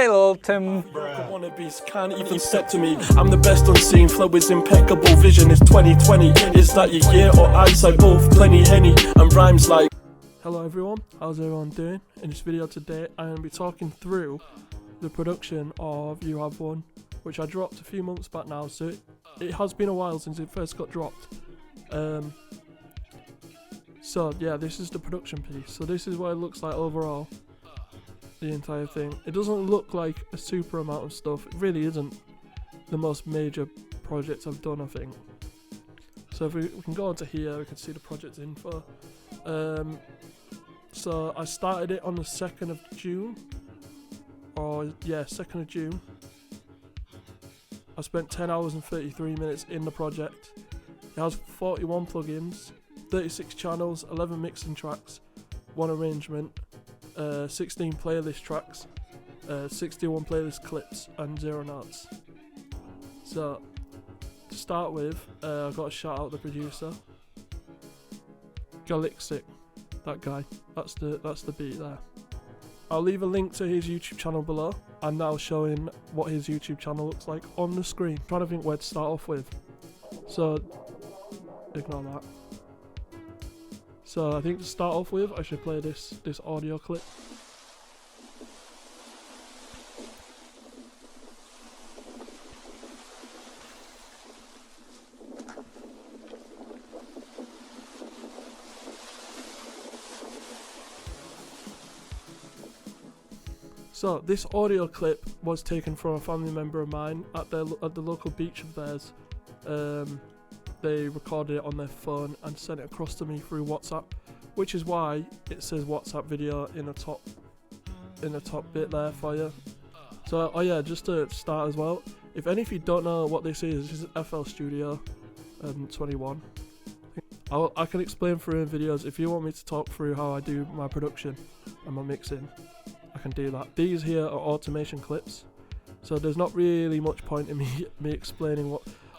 Hey, little Tim. Wannabes can't even step to me. I'm the best on scene, flow is impeccable. Vision is 2020. Is that your year or eyesight? Both plenty henny and rhymes like. Hello everyone, how's everyone doing? In this video today, I'm going to be talking through the production of You Have One, which I dropped a few months back now, so it has been a while since it first got dropped. So yeah, this is the production piece. So this is what it looks like overall. The entire thing. It doesn't look like a super amount of stuff. It really isn't the most major project I've done, I think. So if we can go into here, we can see the project info. So I started it on the 2nd of June. Or yeah, 2nd of June. I spent 10 hours and 33 minutes in the project. It has 41 plugins, 36 channels, 11 mixing tracks, 1 arrangement, 16 playlist tracks, 61 playlist clips, and 0 notes. So to start with, I've got to shout out the producer, Galixic, that guy. That's the beat there. I'll leave a link to his YouTube channel below. I'm now showing what his YouTube channel looks like on the screen. I'm trying to think where to start off with. So ignore that. So I think to start off with, I should play this audio clip. So this audio clip was taken from a family member of mine at the local beach of theirs. They recorded it on their phone and sent it across to me through WhatsApp, which is why it says WhatsApp video in the top bit there for you. So oh yeah, just to start as well, if any of you don't know what this is FL Studio 21. I can explain through in videos. If you want me to talk through how I do my production and my mixing, I can do that. These here are automation clips, so there's not really much point in me explaining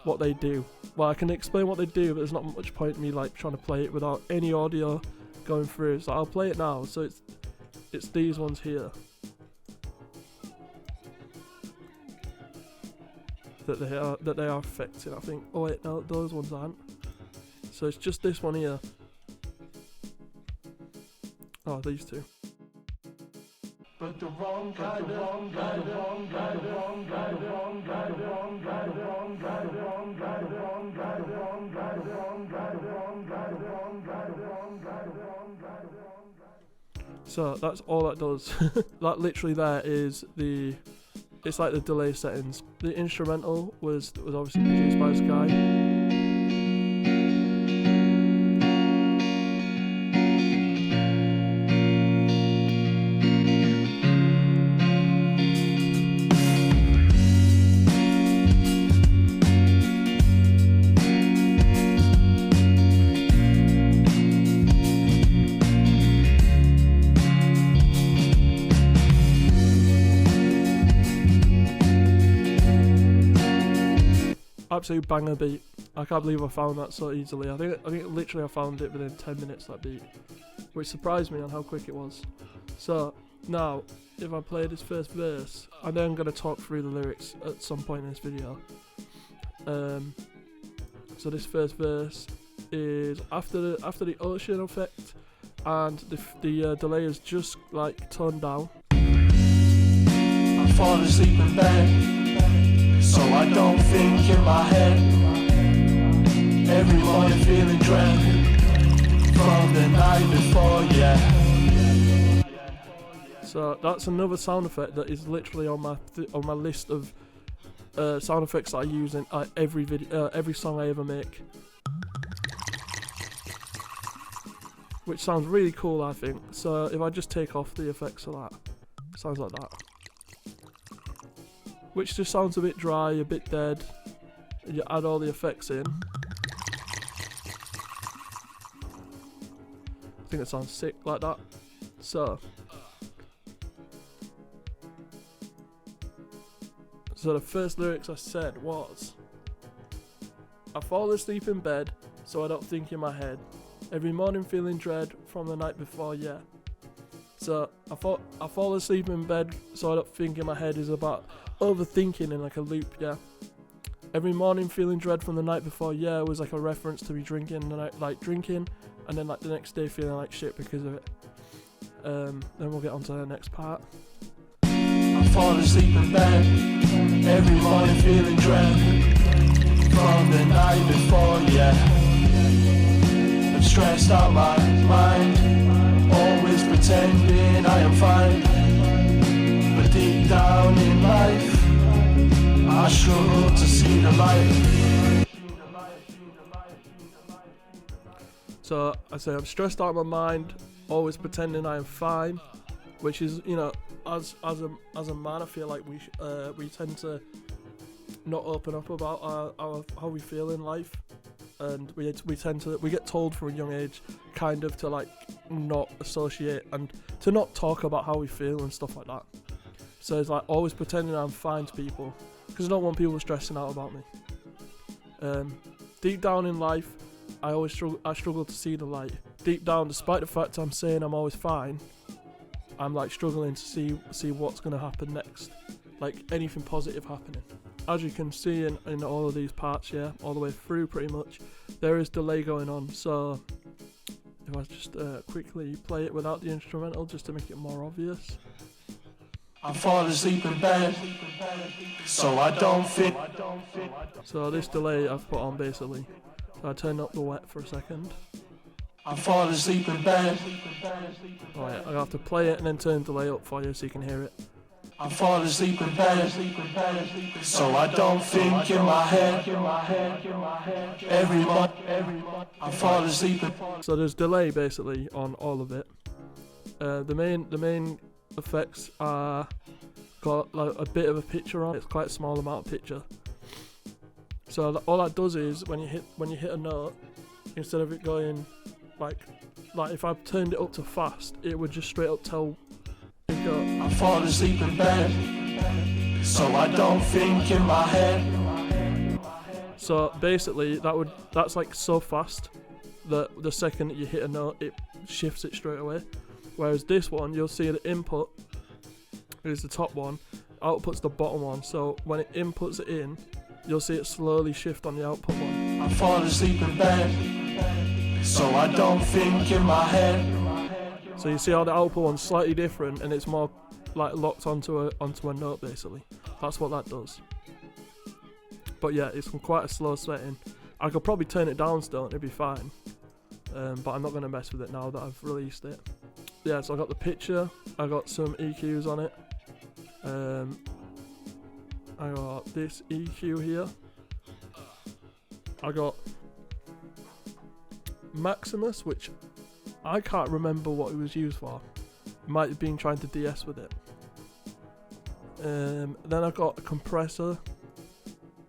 what they do. Well, I can explain what they do, but there's not much point in me like trying to play it without any audio going through. So I'll play it now. So it's these ones here that they are affecting, I think. Oh wait, no, those ones aren't. So it's just this one here. Oh, these two. But the wrong guy, the wrong guy, the wrong guy, the wrong guy, the wrong guy, the wrong guy, the wrong guy, the wrong guy, the wrong guy, the wrong guy, the wrong guy, the wrong guy, the wrong guy, the wrong guy, the wrong guy, the wrong guy. So that's all that does. That literally there is it's like the delay settings. The instrumental was obviously produced by this guy. Absolute banger beat. I can't believe I found that so easily. I think literally I found it within 10 minutes, that beat, which surprised me on how quick it was. So now if I play this first verse, I'm then going to talk through the lyrics at some point in this video. So this first verse is after the ocean effect, and the delay is just like toned down. I fall asleep in bed, so I don't think in my head. Every morning feeling dread from the night before, yeah. So that's another sound effect that is literally on my list of sound effects that I use in every video, every song I ever make. Which sounds really cool, I think. So if I just take off the effects of that, it sounds like that. Which just sounds a bit dry, a bit dead. And you add all the effects in. I think it sounds sick like that. So the first lyrics I said was, I fall asleep in bed, so I don't think in my head. Every morning feeling dread from the night before, yeah. So I fall asleep in bed, so I don't think in my head is about overthinking in like a loop, yeah. Every morning feeling dread from the night before, yeah, it was like a reference to me drinking the night, like drinking, and then like the next day feeling like shit because of it. Then we'll get on to the next part. I fall asleep in bed, every morning feeling dread from the night before, yeah. I'm stressed out my mind, always pretending I am fine, but deep down in life I struggle to see the light. So I say I'm stressed out of my mind, always pretending I am fine, which is, you know, as a man, I feel like we tend to not open up about our how we feel in life, and we get told from a young age kind of to like not associate and to not talk about how we feel and stuff like that. So it's like always pretending I'm fine to people because I don't want people stressing out about me. Deep down in life, I struggle to see the light. Deep down, despite the fact I'm saying I'm always fine, I'm like struggling to see what's going to happen next, like anything positive happening. As you can see in all of these parts, yeah, all the way through pretty much, there is delay going on. So if I just quickly play it without the instrumental just to make it more obvious. I fall asleep in bed, so I don't fit. So this delay I've put on basically. So I turn up the wet for a second. I fall asleep in bed. Alright, I have to play it and then turn the delay up for you so you can hear it. I fall asleep in bed, so I don't think in my head. Every month, I fall asleep in. So there's delay basically on all of it. The main effects are got like a bit of a picture on. It's quite a small amount of picture. So all that does is when you hit a note, instead of it going like if I turned it up to fast, it would just straight up tell it go. I fall asleep in bed, so I don't think in my head. So basically that's like so fast that the second that you hit a note, it shifts it straight away. Whereas this one, you'll see the input is the top one, output's the bottom one. So when it inputs it in, you'll see it slowly shift on the output one. I fall asleep in bed, so I don't think in my head. So you see how the output one's slightly different and it's more like locked onto a note basically. That's what that does. But yeah, it's quite a slow setting. I could probably turn it down still and it'd be fine. But I'm not going to mess with it now that I've released it. Yeah, so I got the picture, I got some EQs on it. I got this EQ here. I got Maximus, which I can't remember what it was used for. Might have been trying to DS with it. Then I've got a compressor,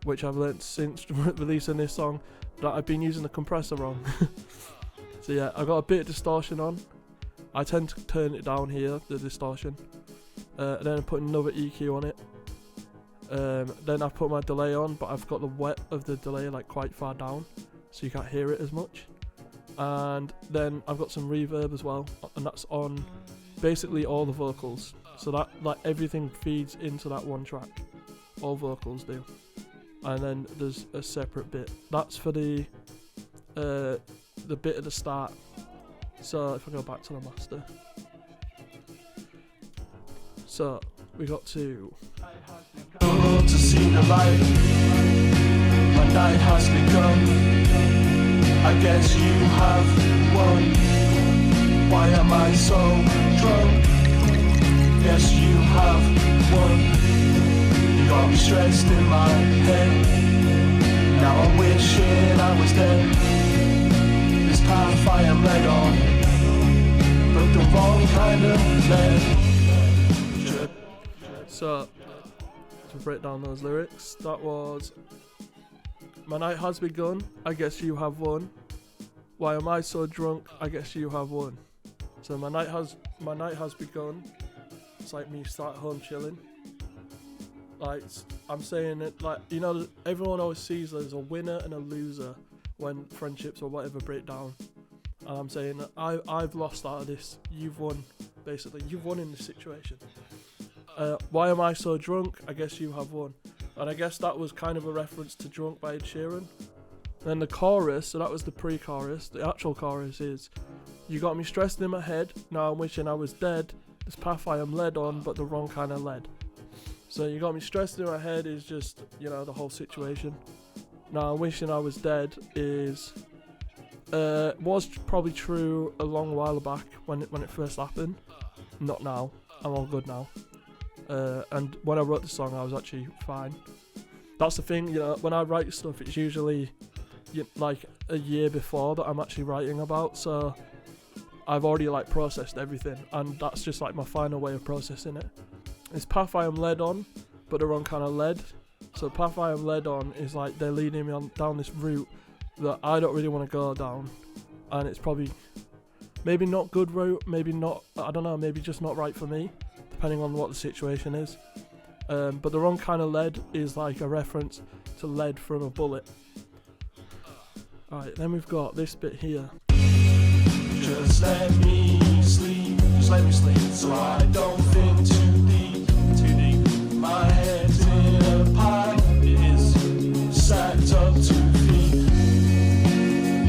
which I've learnt since releasing this song that I've been using the compressor wrong. So yeah, I got a bit of distortion on. I tend to turn it down here, the distortion. And then I put another EQ on it. Then I put my delay on, but I've got the wet of the delay like quite far down, so you can't hear it as much. And then I've got some reverb as well, and that's on basically all the vocals. So that like everything feeds into that one track. All vocals do. And then there's a separate bit. That's for the bit at the start. So if I go back to the master. So we got to see the light. My night has begun. I guess you have won. Why am I so drunk? Yes, you have won. You got me stressed in my head. Now I'm wishing I was dead. This path I am led on, but the wrong kind of led. So, to break down those lyrics, that was: my night has begun, I guess you have won. Why am I so drunk? I guess you have won. So my night has begun. It's like me sat at home chilling. Like I'm saying it, like, you know, everyone always sees there's a winner and a loser when friendships or whatever break down. And I'm saying that I've lost out of this. You've won. basically. You've won in this situation. Why am I so drunk? I guess you have won. And I guess that was kind of a reference to Drunk by Ed Sheeran. Then the chorus, so that was the pre-chorus. The actual chorus is, you got me stressed in my head, now I'm wishing I was dead. This path I am led on, but the wrong kind of led. So you got me stressed in my head is just, you know, the whole situation. Now I'm wishing I was dead is, was probably true a long while back when it first happened. Not now, I'm all good now. And when I wrote the song, I was actually fine. That's the thing, you know, when I write stuff, it's usually like a year before that I'm actually writing about, so I've already like processed everything, and that's just like my final way of processing it. This path I am led on, but the wrong kind of led. So the path I am led on is like they're leading me on down this route that I don't really want to go down, and it's probably maybe not good route, maybe not, I don't know, maybe just not right for me, depending on what the situation is. But the wrong kind of lead is like a reference to lead from a bullet. Alright, then we've got this bit here. Just let me sleep, so I don't think too deep. My head's in a pile, it is sacked up 2 feet.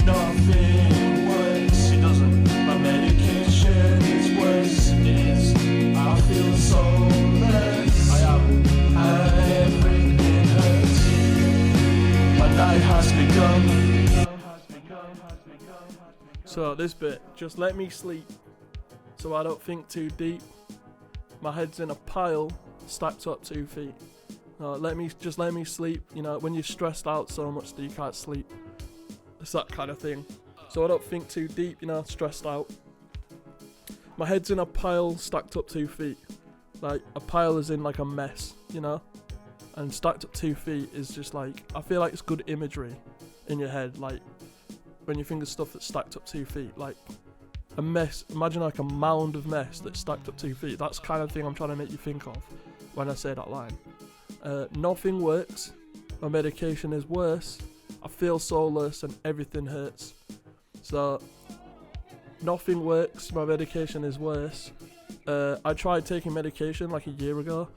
Nothing works, it doesn't. My medication is worse, it is. I feel so less, I am, and everything hurts. My night has begun. So this bit, just let me sleep, so I don't think too deep. My head's in a pile, stacked up 2 feet. Let me sleep. You know, when you're stressed out so much that you can't sleep, it's that kind of thing. So I don't think too deep. You know, stressed out. My head's in a pile, stacked up 2 feet. Like a pile is in like a mess, you know, and stacked up 2 feet is just like, I feel like it's good imagery in your head, like. When you think of stuff that's stacked up 2 feet, like a mess, imagine like a mound of mess that's stacked up 2 feet. That's the kind of thing I'm trying to make you think of when I say that line. Nothing works, my medication is worse, I feel soulless and everything hurts. So, nothing works, my medication is worse. I tried taking medication like a year ago,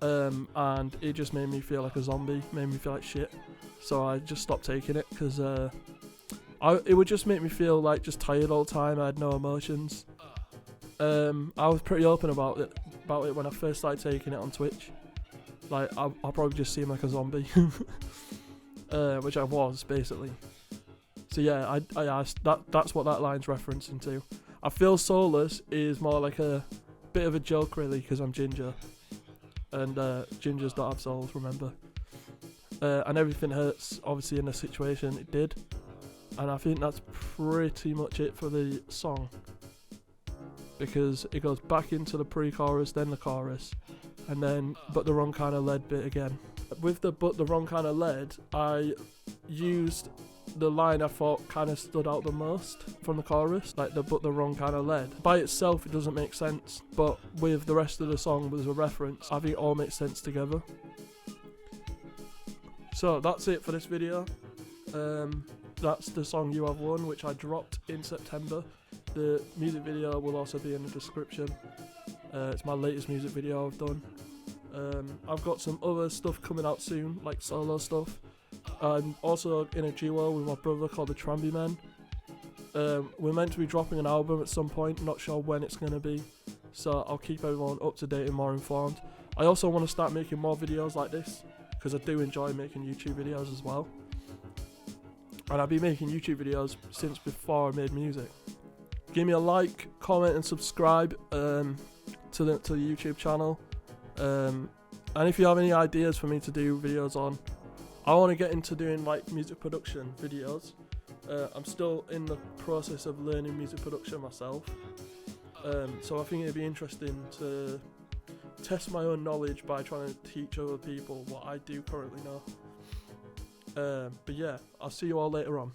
and it just made me feel like a zombie, made me feel like shit. So I just stopped taking it because it would just make me feel like just tired all the time. I had no emotions. I was pretty open about it when I first started taking it on Twitch. Like I'll probably just seem like a zombie, which I was basically. So yeah, that's what that line's referencing to. I feel soulless is more like a bit of a joke really, because I'm ginger, and gingers don't have souls, remember. And everything hurts. Obviously, in the situation, it did. And I think that's pretty much it for the song, because it goes back into the pre-chorus, then the chorus, and then but the wrong kind of lead bit again. With the but the wrong kind of lead, I used the line I thought kind of stood out the most from the chorus, like the but the wrong kind of lead. By itself it doesn't make sense, but with the rest of the song there's a reference. I think it all makes sense together. So that's it for this video. That's the song You Have Won, which I dropped in September. The music video will also be in the description. It's my latest music video I've done. I've got some other stuff coming out soon, like solo stuff. I'm also in a duo with my brother called the Tramby Men. We're meant to be dropping an album at some point, not sure when it's going to be. So I'll keep everyone up to date and more informed. I also want to start making more videos like this, because I do enjoy making YouTube videos as well. And I've been making YouTube videos since before I made music. Give me a like, comment and subscribe to the YouTube channel. And if you have any ideas for me to do videos on, I want to get into doing like music production videos. I'm still in the process of learning music production myself. So I think it'd be interesting to test my own knowledge by trying to teach other people what I do currently know. But yeah, I'll see you all later on.